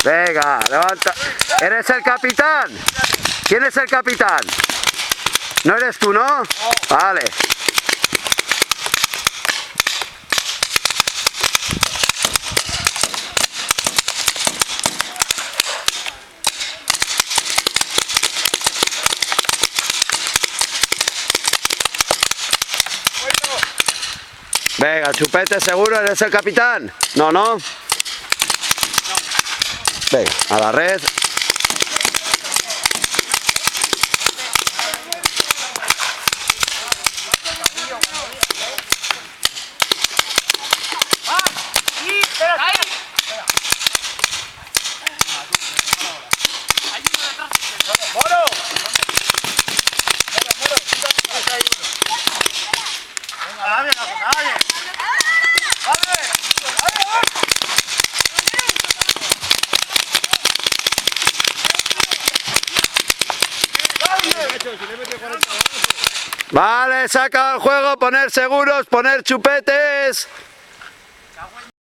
Venga, levanta. ¿Eres el capitán? ¿Quién es el capitán? ¿No eres tú, no? Vale. Venga, Chupete, ¿seguro eres el capitán? No, no. Venga, a la red. Vale, saca el juego, poner seguros, poner chupetes.